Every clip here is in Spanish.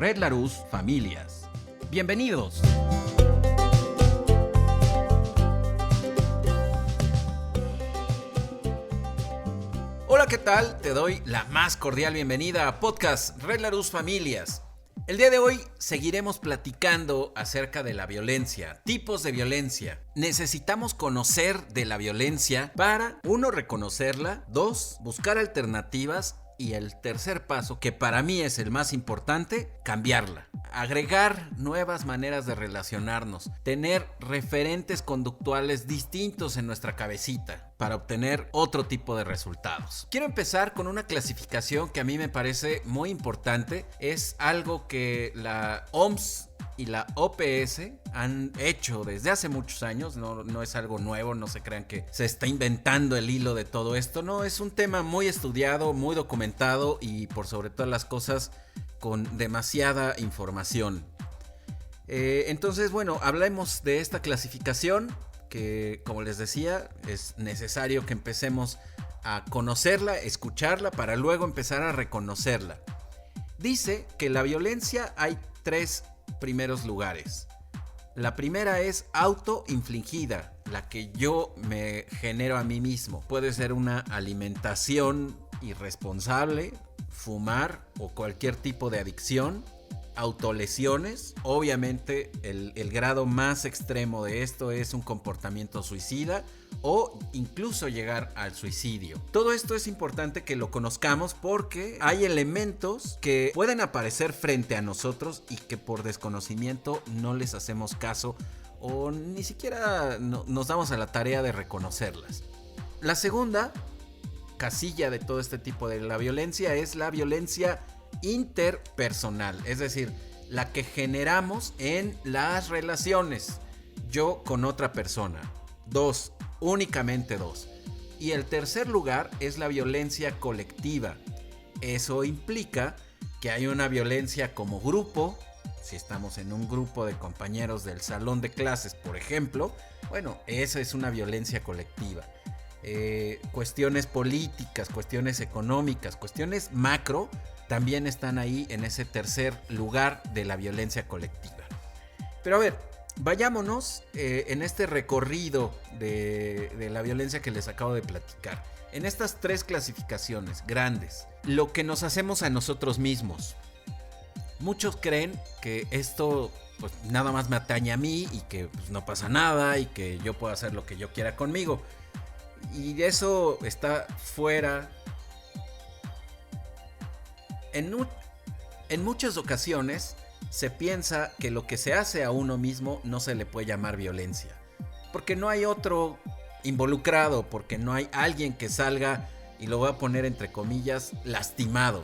Red Larus Familias. Bienvenidos. Hola, ¿qué tal? Te doy la más cordial bienvenida a Podcast Red Larus Familias. El día de hoy seguiremos platicando acerca de la violencia, tipos de violencia. Necesitamos conocer de la violencia para, 1, reconocerla, 2, buscar alternativas y el tercer paso, que para mí es el más importante, cambiarla. Agregar nuevas maneras de relacionarnos, tener referentes conductuales distintos en nuestra cabecita para obtener otro tipo de resultados. Quiero empezar con una clasificación que a mí me parece muy importante. Es algo que la OMS y la OPS han hecho desde hace muchos años, no es algo nuevo, no se crean que se está inventando el hilo de todo esto, no, es un tema muy estudiado, muy documentado y por sobre todas las cosas con demasiada información. Entonces, bueno, hablemos de esta clasificación que, como les decía, es necesario que empecemos a conocerla, escucharla para luego empezar a reconocerla. Dice que la violencia hay 3 primeros lugares. La primera es autoinfligida, la que yo me genero a mí mismo. Puede ser una alimentación irresponsable, fumar o cualquier tipo de adicción, autolesiones. Obviamente el grado más extremo de esto es un comportamiento suicida o incluso llegar al suicidio. Todo esto es importante que lo conozcamos porque hay elementos que pueden aparecer frente a nosotros y que por desconocimiento no les hacemos caso o ni siquiera nos damos a la tarea de reconocerlas. La segunda casilla de todo este tipo de la violencia es la violencia interpersonal, es decir, la que generamos en las relaciones, yo con otra persona. 2, únicamente 2. Y el tercer lugar es la violencia colectiva. Eso implica que hay una violencia como grupo. Si estamos en un grupo de compañeros del salón de clases, por ejemplo, bueno, esa es una violencia colectiva. Cuestiones políticas, cuestiones económicas, cuestiones macro también están ahí en ese tercer lugar de la violencia colectiva. Pero a ver, vayámonos en este recorrido de la violencia que les acabo de platicar. En estas 3 clasificaciones grandes, lo que nos hacemos a nosotros mismos. Muchos creen que esto pues nada más me atañe a mí y que pues, no pasa nada y que yo puedo hacer lo que yo quiera conmigo. Y eso está fuera. En muchas ocasiones se piensa que lo que se hace a uno mismo no se le puede llamar violencia, porque no hay otro involucrado, porque no hay alguien que salga, y lo voy a poner entre comillas, lastimado.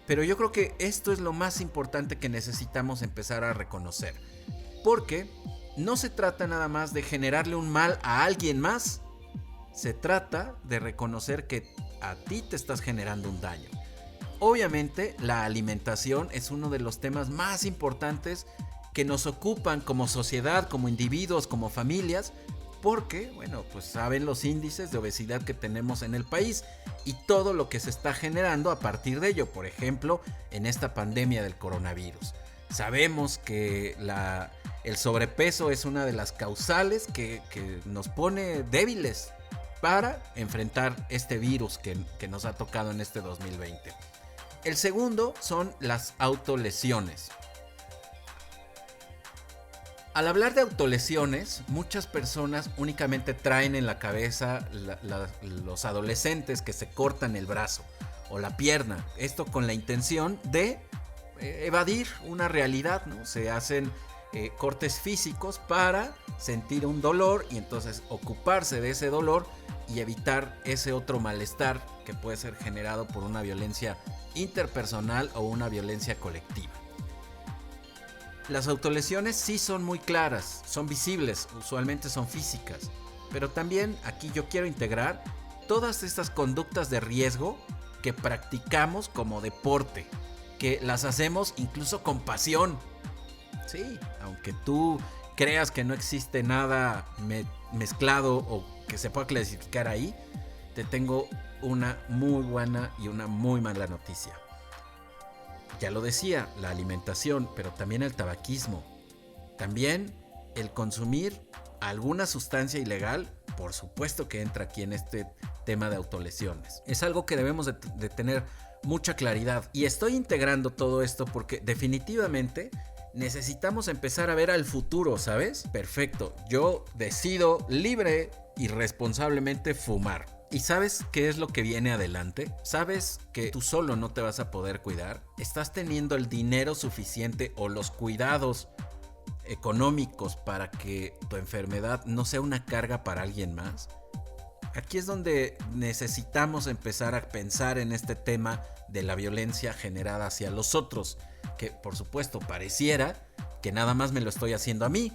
Pero yo creo que esto es lo más importante que necesitamos empezar a reconocer, porque no se trata nada más de generarle un mal a alguien más, se trata de reconocer que a ti te estás generando un daño. Obviamente la alimentación es uno de los temas más importantes que nos ocupan como sociedad, como individuos, como familias, porque, bueno, pues saben los índices de obesidad que tenemos en el país y todo lo que se está generando a partir de ello, por ejemplo, en esta pandemia del coronavirus. Sabemos que el sobrepeso es una de las causales que nos pone débiles para enfrentar este virus que nos ha tocado en este 2020. El segundo son las autolesiones. Al hablar de autolesiones, muchas personas únicamente traen en la cabeza los adolescentes que se cortan el brazo o la pierna. Esto con la intención de evadir una realidad, ¿no? Se hacen cortes físicos para sentir un dolor y entonces ocuparse de ese dolor y evitar ese otro malestar que puede ser generado por una violencia interpersonal o una violencia colectiva. Las autolesiones sí son muy claras, son visibles, usualmente son físicas, pero también aquí yo quiero integrar todas estas conductas de riesgo que practicamos como deporte, que las hacemos incluso con pasión. Sí, aunque tú creas que no existe nada mezclado o que se pueda clasificar ahí, te tengo una muy buena y una muy mala noticia. Ya lo decía, la alimentación, pero también el tabaquismo. También el consumir alguna sustancia ilegal, por supuesto que entra aquí en este tema de autolesiones. Es algo que debemos de tener mucha claridad. Y estoy integrando todo esto porque definitivamente necesitamos empezar a ver al futuro, ¿sabes? Perfecto, yo decido libre y responsablemente fumar. ¿Y sabes qué es lo que viene adelante? ¿Sabes que tú solo no te vas a poder cuidar? ¿Estás teniendo el dinero suficiente o los cuidados económicos para que tu enfermedad no sea una carga para alguien más? Aquí es donde necesitamos empezar a pensar en este tema de la violencia generada hacia los otros, que por supuesto pareciera que nada más me lo estoy haciendo a mí,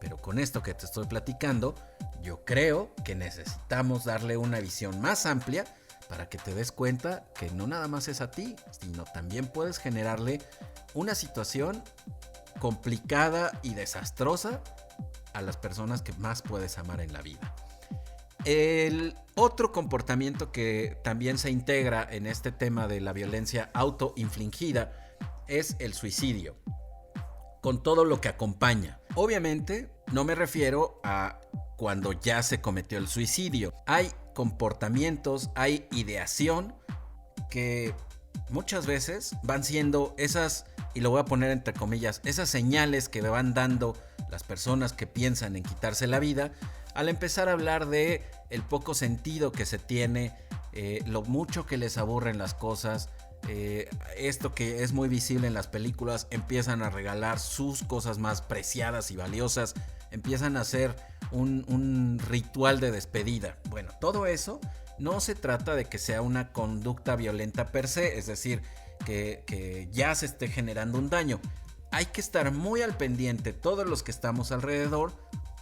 pero con esto que te estoy platicando, yo creo que necesitamos darle una visión más amplia para que te des cuenta que no nada más es a ti, sino también puedes generarle una situación complicada y desastrosa a las personas que más puedes amar en la vida. El otro comportamiento que también se integra en este tema de la violencia autoinfligida es el suicidio, con todo lo que acompaña. Obviamente no me refiero a cuando ya se cometió el suicidio. Hay comportamientos, hay ideación que muchas veces van siendo esas, y lo voy a poner entre comillas, esas señales que van dando las personas que piensan en quitarse la vida al empezar a hablar de el poco sentido que se tiene, lo mucho que les aburren las cosas, esto que es muy visible en las películas, empiezan a regalar sus cosas más preciadas y valiosas, empiezan a hacer un ritual de despedida. Bueno, todo eso no se trata de que sea una conducta violenta per se, es decir, que ya se esté generando un daño. Hay que estar muy al pendiente todos los que estamos alrededor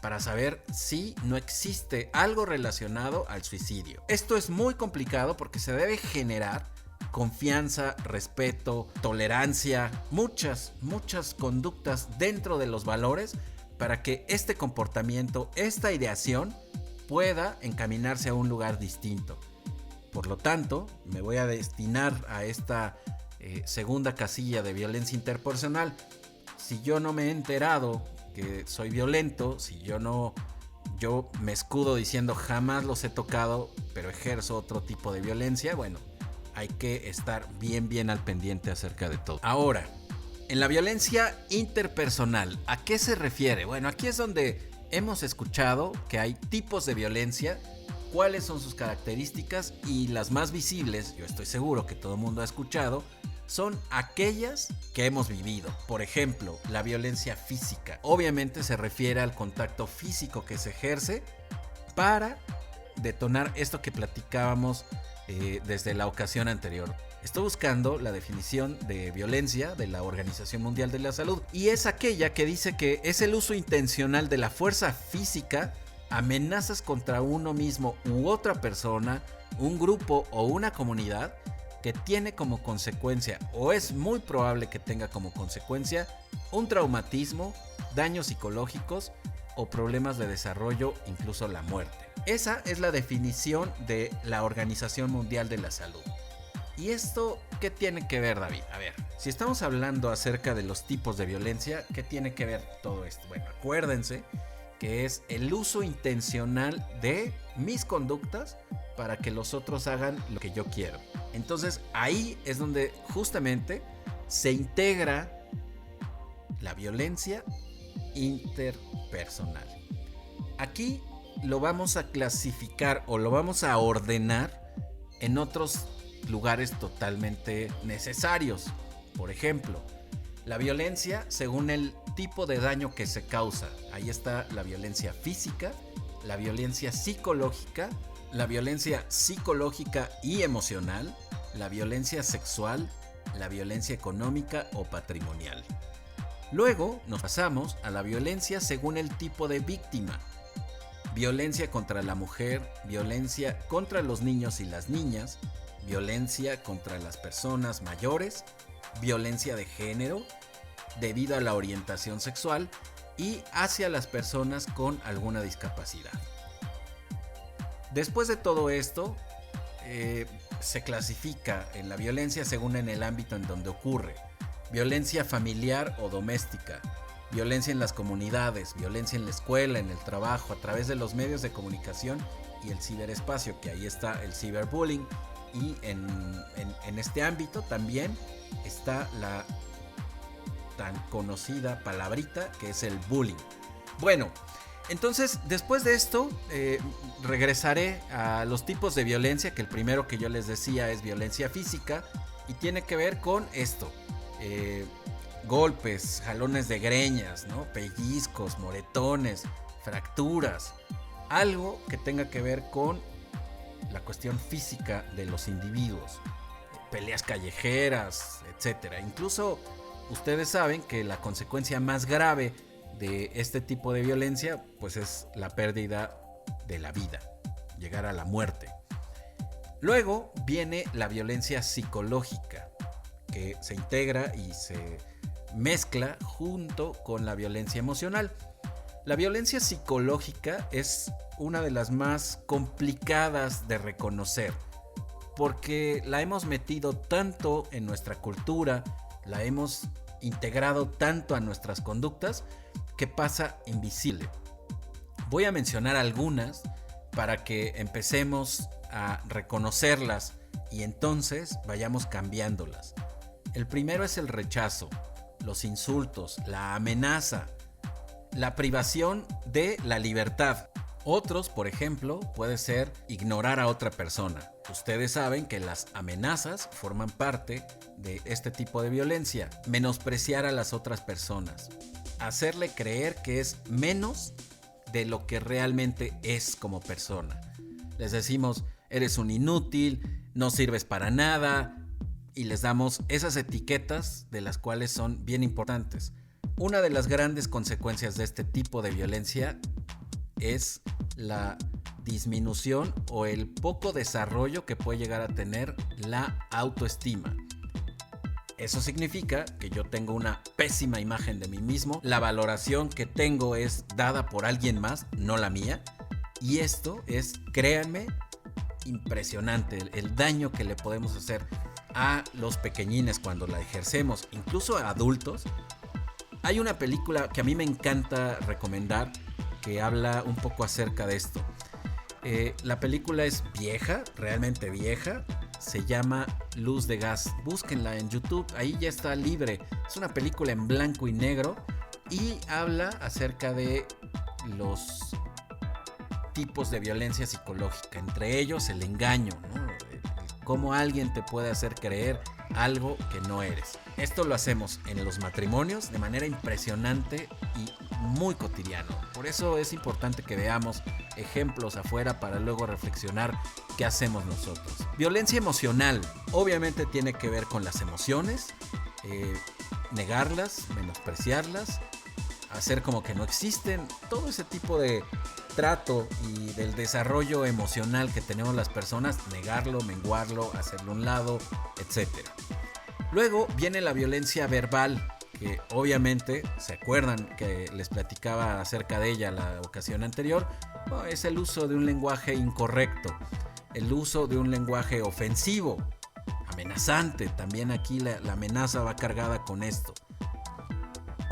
para saber si no existe algo relacionado al suicidio. Esto es muy complicado porque se debe generar confianza, respeto, tolerancia, muchas conductas dentro de los valores para que este comportamiento, esta ideación pueda encaminarse a un lugar distinto. Por lo tanto, me voy a destinar a esta segunda casilla de violencia interpersonal. Si yo no me he enterado que soy violento, si yo me escudo diciendo jamás los he tocado, pero ejerzo otro tipo de violencia, bueno, hay que estar bien al pendiente acerca de todo. Ahora, en la violencia interpersonal, ¿a qué se refiere? Bueno, aquí es donde hemos escuchado que hay tipos de violencia, cuáles son sus características, y las más visibles, yo estoy seguro que todo el mundo ha escuchado, son aquellas que hemos vivido. Por ejemplo, la violencia física. Obviamente se refiere al contacto físico que se ejerce para detonar esto que platicábamos desde la ocasión anterior. Estoy buscando la definición de violencia de la Organización Mundial de la Salud, y es aquella que dice que es el uso intencional de la fuerza física, amenazas contra uno mismo u otra persona, un grupo o una comunidad, que tiene como consecuencia, o es muy probable que tenga como consecuencia, un traumatismo, daños psicológicos o problemas de desarrollo, incluso la muerte. Esa es la definición de la Organización Mundial de la Salud. ¿Y esto qué tiene que ver, David? A ver, si estamos hablando acerca de los tipos de violencia, ¿qué tiene que ver todo esto? Bueno, acuérdense que es el uso intencional de mis conductas para que los otros hagan lo que yo quiero. Entonces ahí es donde justamente se integra la violencia interpersonal. Aquí lo vamos a clasificar o lo vamos a ordenar en otros lugares totalmente necesarios. Por ejemplo, la violencia según el tipo de daño que se causa. Ahí está la violencia física, la violencia psicológica y emocional, la violencia sexual, la violencia económica o patrimonial. Luego nos pasamos a la violencia según el tipo de víctima. Violencia contra la mujer, violencia contra los niños y las niñas, violencia contra las personas mayores, violencia de género, debido a la orientación sexual y hacia las personas con alguna discapacidad. Después de todo esto, se clasifica en la violencia según en el ámbito en donde ocurre. Violencia familiar o doméstica, violencia en las comunidades, violencia en la escuela, en el trabajo, a través de los medios de comunicación y el ciberespacio, que ahí está el ciberbullying. Y en este ámbito también está la tan conocida palabrita que es el bullying. Bueno, entonces después de esto regresaré a los tipos de violencia, que el primero que yo les decía es violencia física y tiene que ver con esto. Golpes, jalones de greñas, ¿no? Pellizcos, moretones, fracturas, algo que tenga que ver con la cuestión física de los individuos, peleas callejeras, etcétera. Incluso ustedes saben que la consecuencia más grave de este tipo de violencia pues es la pérdida de la vida, llegar a la muerte. Luego viene la violencia psicológica, que se integra y se mezcla junto con la violencia emocional. La violencia psicológica es una de las más complicadas de reconocer, porque la hemos metido tanto en nuestra cultura, la hemos integrado tanto a nuestras conductas, que pasa invisible. Voy a mencionar algunas para que empecemos a reconocerlas y entonces vayamos cambiándolas. El primero es el rechazo, los insultos, la amenaza, la privación de la libertad. Otros, por ejemplo, puede ser ignorar a otra persona. Ustedes saben que las amenazas forman parte de este tipo de violencia. Menospreciar a las otras personas. Hacerle creer que es menos de lo que realmente es como persona. Les decimos, eres un inútil, no sirves para nada, y les damos esas etiquetas de las cuales son bien importantes. Una de las grandes consecuencias de este tipo de violencia es la disminución o el poco desarrollo que puede llegar a tener la autoestima. Eso significa que yo tengo una pésima imagen de mí mismo, la valoración que tengo es dada por alguien más, no la mía, y esto es, créanme, impresionante el daño que le podemos hacer a los pequeñines cuando la ejercemos, incluso a adultos. Hay una película que a mí me encanta recomendar que habla un poco acerca de esto. La película es vieja, realmente vieja, se llama Luz de Gas. Búsquenla en YouTube, ahí ya está libre. Es una película en blanco y negro y habla acerca de los tipos de violencia psicológica, entre ellos el engaño, ¿no? Cómo alguien te puede hacer creer algo que no eres. Esto lo hacemos en los matrimonios de manera impresionante y muy cotidiano. Por eso es importante que veamos ejemplos afuera para luego reflexionar qué hacemos nosotros. Violencia emocional obviamente tiene que ver con las emociones, negarlas, menospreciarlas, hacer como que no existen, todo ese tipo de trato y del desarrollo emocional que tenemos las personas, negarlo, menguarlo, hacerlo a un lado, etc. Luego viene la violencia verbal, que obviamente, ¿se acuerdan que les platicaba acerca de ella la ocasión anterior? Bueno, es el uso de un lenguaje incorrecto, el uso de un lenguaje ofensivo, amenazante. También aquí la amenaza va cargada con esto.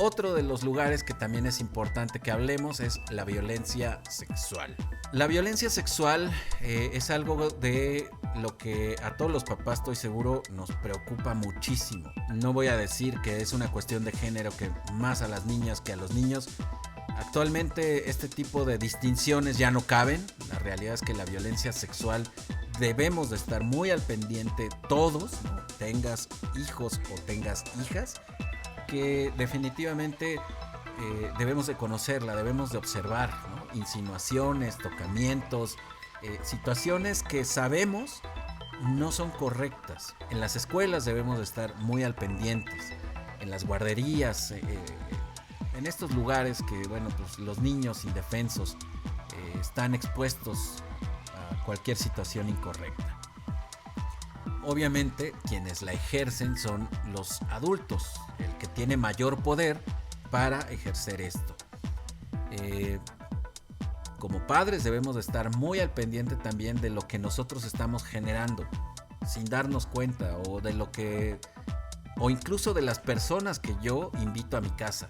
Otro de los lugares que también es importante que hablemos es la violencia sexual. La violencia sexual es algo de lo que a todos los papás, estoy seguro, nos preocupa muchísimo. No voy a decir que es una cuestión de género, que más a las niñas que a los niños. Actualmente este tipo de distinciones ya no caben. La realidad es que la violencia sexual debemos de estar muy al pendiente todos, ¿no? Tengas hijos o tengas hijas, que definitivamente debemos de conocerla, debemos de observar, ¿no? Insinuaciones, tocamientos, situaciones que sabemos no son correctas. En las escuelas debemos de estar muy al pendientes, en las guarderías, en estos lugares que, bueno, pues los niños indefensos están expuestos a cualquier situación incorrecta. Obviamente quienes la ejercen son los adultos, el que tiene mayor poder para ejercer esto. Como padres debemos de estar muy al pendiente también de lo que nosotros estamos generando. sin darnos cuenta, o incluso de las personas que yo invito a mi casa.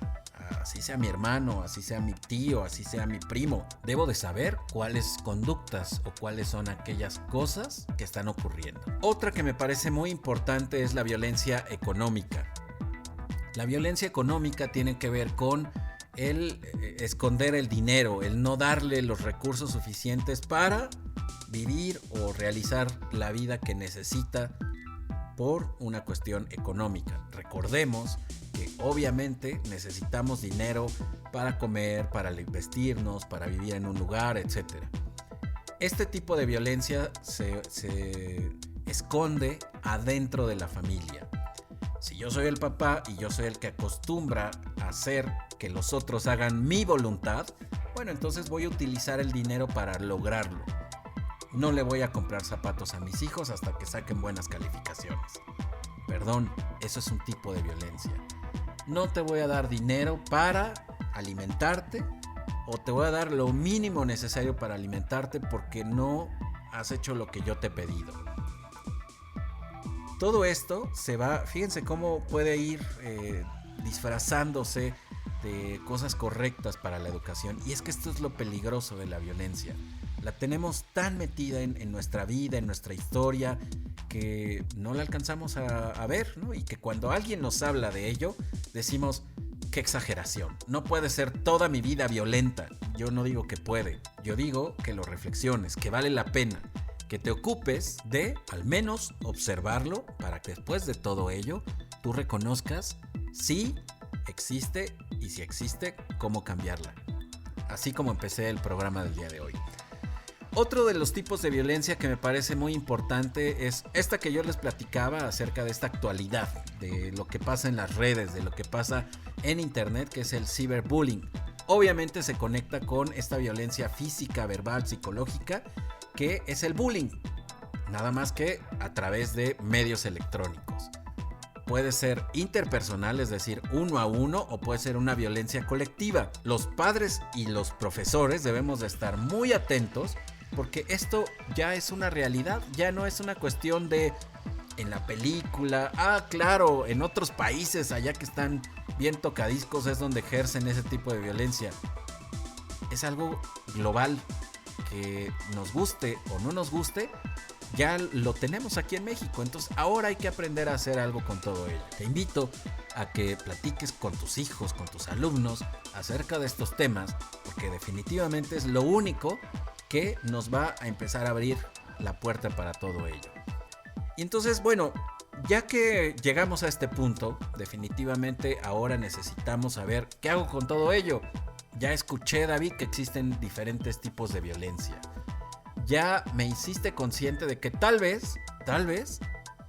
Así sea mi hermano, así sea mi tío, así sea mi primo. Debo de saber cuáles conductas o cuáles son aquellas cosas que están ocurriendo. Otra que me parece muy importante es la violencia económica. La violencia económica tiene que ver con el esconder el dinero, el no darle los recursos suficientes para vivir o realizar la vida que necesita por una cuestión económica. Recordemos que obviamente necesitamos dinero para comer, para vestirnos, para vivir en un lugar, etc. Este tipo de violencia se esconde adentro de la familia. Si yo soy el papá y yo soy el que acostumbra a hacer que los otros hagan mi voluntad, bueno, entonces voy a utilizar el dinero para lograrlo. No le voy a comprar zapatos a mis hijos hasta que saquen buenas calificaciones. Perdón, eso es un tipo de violencia. No te voy a dar dinero para alimentarte, o te voy a dar lo mínimo necesario para alimentarte porque no has hecho lo que yo te he pedido. Todo esto se va, fíjense cómo puede ir disfrazándose de cosas correctas para la educación. Y es que esto es lo peligroso de la violencia. La tenemos tan metida en nuestra vida, en nuestra historia, que no la alcanzamos a ver, ¿no? Y que cuando alguien nos habla de ello, decimos, qué exageración. No puede ser toda mi vida violenta. Yo no digo que puede. Yo digo que lo reflexiones, que vale la pena, que te ocupes de al menos observarlo para que después de todo ello tú reconozcas si existe y si existe, cómo cambiarla. Así como empecé el programa del día de hoy. Otro de los tipos de violencia que me parece muy importante es esta que yo les platicaba acerca de esta actualidad, de lo que pasa en las redes, de lo que pasa en internet, que es el ciberbullying. Obviamente se conecta con esta violencia física, verbal, psicológica, que es el bullying, nada más que a través de medios electrónicos. Puede ser interpersonal, es decir, uno a uno, o puede ser una violencia colectiva. Los padres y los profesores debemos de estar muy atentos porque esto ya es una realidad, ya no es una cuestión de en la película. Claro, en otros países allá que están bien tocadiscos es donde ejercen ese tipo de violencia. Es algo global que nos guste o no nos guste. Ya lo tenemos aquí en México, entonces ahora hay que aprender a hacer algo con todo ello. Te invito a que platiques con tus hijos, con tus alumnos acerca de estos temas, porque definitivamente es lo único que nos va a empezar a abrir la puerta para todo ello. Y entonces, bueno, ya que llegamos a este punto, definitivamente ahora necesitamos saber qué hago con todo ello. Ya escuché, David, que existen diferentes tipos de violencia. Ya me hiciste consciente de que tal vez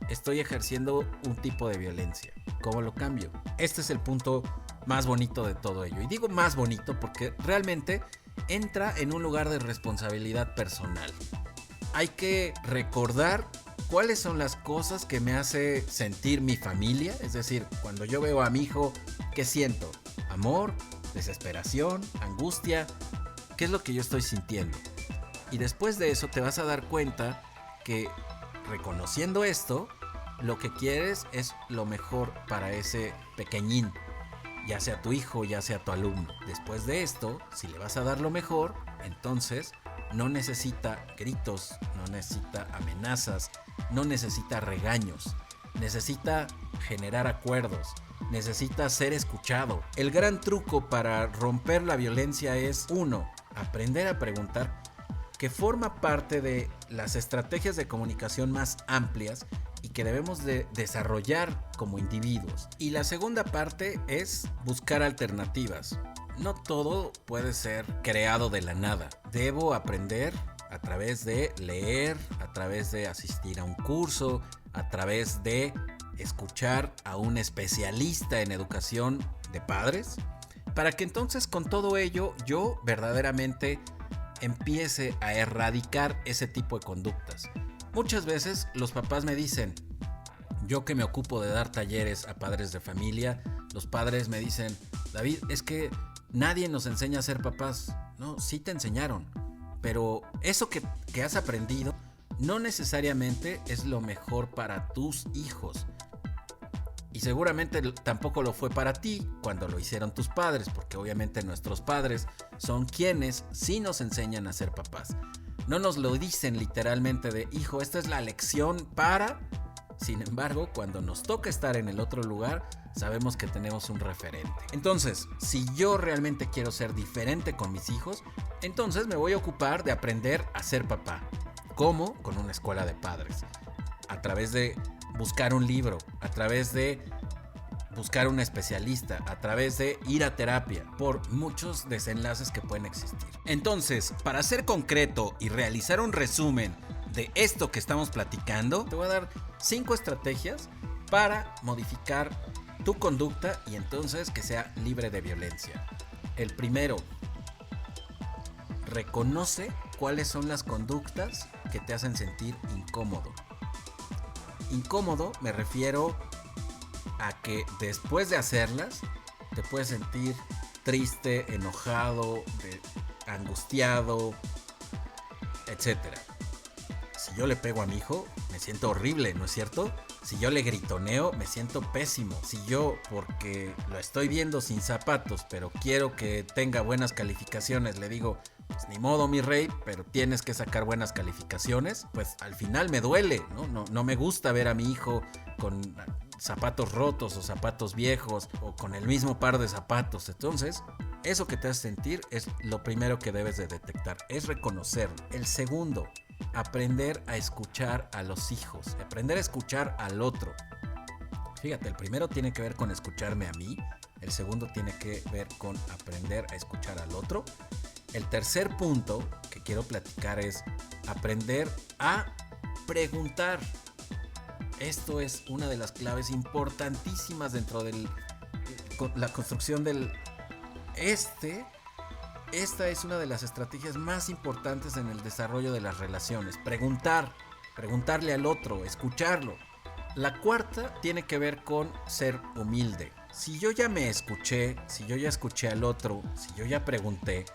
estoy ejerciendo un tipo de violencia. ¿Cómo lo cambio? Este es el punto más bonito de todo ello. Y digo más bonito porque realmente entra en un lugar de responsabilidad personal. Hay que recordar cuáles son las cosas que me hace sentir mi familia. Es decir, cuando yo veo a mi hijo, ¿qué siento? Amor, desesperación, angustia. ¿Qué es lo que yo estoy sintiendo? Y después de eso te vas a dar cuenta que reconociendo esto, lo que quieres es lo mejor para ese pequeñín, ya sea tu hijo, ya sea tu alumno. Después de esto, si le vas a dar lo mejor, entonces no necesita gritos, no necesita amenazas, no necesita regaños, necesita generar acuerdos, necesita ser escuchado. El gran truco para romper la violencia es 1. Aprender a preguntar, que forma parte de las estrategias de comunicación más amplias y que debemos de desarrollar como individuos. Y la segunda parte es buscar alternativas. No todo puede ser creado de la nada. Debo aprender a través de leer, a través de asistir a un curso, a través de escuchar a un especialista en educación de padres, para que entonces con todo ello yo verdaderamente empiece a erradicar ese tipo de conductas. Muchas veces los papás me dicen, yo que me ocupo de dar talleres a padres de familia, los padres me dicen, David, es que nadie nos enseña a ser papás. No, sí te enseñaron, pero eso que has aprendido no necesariamente es lo mejor para tus hijos. Y seguramente tampoco lo fue para ti cuando lo hicieron tus padres, porque obviamente nuestros padres son quienes sí nos enseñan a ser papás. No nos lo dicen literalmente de, hijo, esta es la lección para... Sin embargo, cuando nos toca estar en el otro lugar, sabemos que tenemos un referente. Entonces, si yo realmente quiero ser diferente con mis hijos, entonces me voy a ocupar de aprender a ser papá. ¿Cómo? Con una escuela de padres. A través de buscar un libro, a través de buscar un especialista, a través de ir a terapia, por muchos desenlaces que pueden existir. Entonces, para ser concreto y realizar un resumen de esto que estamos platicando, te voy a dar 5 estrategias para modificar tu conducta y entonces que sea libre de violencia. El primero, reconoce cuáles son las conductas que te hacen sentir incómodo. Incómodo me refiero a que después de hacerlas te puedes sentir triste, enojado, angustiado, etc. Si yo le pego a mi hijo, me siento horrible, ¿no es cierto? Si yo le gritoneo, me siento pésimo. Si yo, porque lo estoy viendo sin zapatos, pero quiero que tenga buenas calificaciones, le digo, pues ni modo mi rey, pero tienes que sacar buenas calificaciones, pues al final me duele, ¿no? No me gusta ver a mi hijo con zapatos rotos o zapatos viejos o con el mismo par de zapatos. Entonces, eso que te hace sentir es lo primero que debes de detectar, es reconocerlo. El segundo, aprender a escuchar a los hijos, aprender a escuchar al otro. Fíjate, el primero tiene que ver con escucharme a mí, el segundo tiene que ver con aprender a escuchar al otro. El tercer punto que quiero platicar es aprender a preguntar. Esto es una de las claves importantísimas dentro de la construcción del... Esta es una de las estrategias más importantes en el desarrollo de las relaciones. Preguntarle al otro, escucharlo. La cuarta tiene que ver con ser humilde. Si yo ya me escuché, si yo ya escuché al otro, si yo ya pregunté,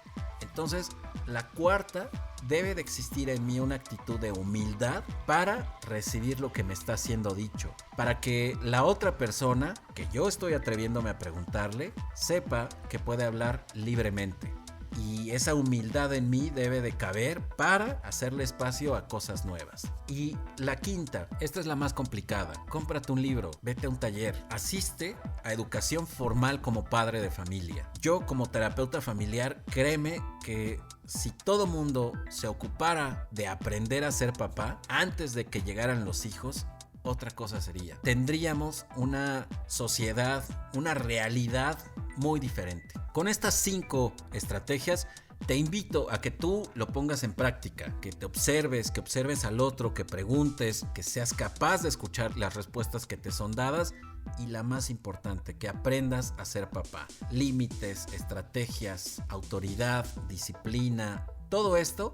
entonces la cuarta debe de existir en mí una actitud de humildad para recibir lo que me está siendo dicho. Para que la otra persona, que yo estoy atreviéndome a preguntarle, sepa que puede hablar libremente. Y esa humildad en mí debe de caber para hacerle espacio a cosas nuevas. Y la quinta, esta es la más complicada. Cómprate un libro, vete a un taller, asiste a educación formal como padre de familia. Yo como terapeuta familiar, créeme que si todo mundo se ocupara de aprender a ser papá antes de que llegaran los hijos, otra cosa sería. Tendríamos una sociedad, una realidad muy diferente. Con estas 5 estrategias te invito a que tú lo pongas en práctica, que te observes, que observes al otro, que preguntes, que seas capaz de escuchar las respuestas que te son dadas y la más importante, que aprendas a ser papá. Límites, estrategias, autoridad, disciplina, todo esto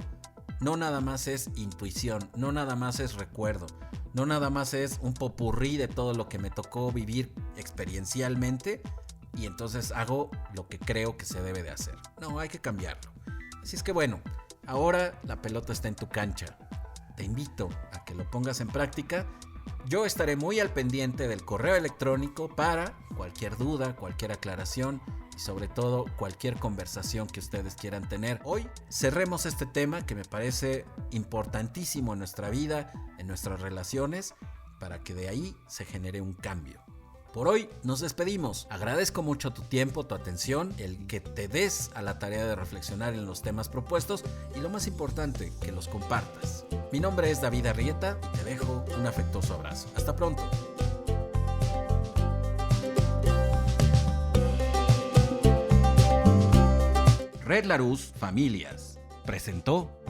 no nada más es intuición, no nada más es recuerdo, no nada más es un popurrí de todo lo que me tocó vivir experiencialmente y entonces hago lo que creo que se debe de hacer. No, hay que cambiarlo. Así es que bueno, ahora la pelota está en tu cancha. Te invito a que lo pongas en práctica. Yo estaré muy al pendiente del correo electrónico para cualquier duda, cualquier aclaración y sobre todo cualquier conversación que ustedes quieran tener. Hoy cerremos este tema que me parece importantísimo en nuestra vida, en nuestras relaciones, para que de ahí se genere un cambio. Por hoy nos despedimos. Agradezco mucho tu tiempo, tu atención, el que te des a la tarea de reflexionar en los temas propuestos y lo más importante, que los compartas. Mi nombre es David Arrieta y te dejo un afectuoso abrazo. Hasta pronto. Red Larus Familias presentó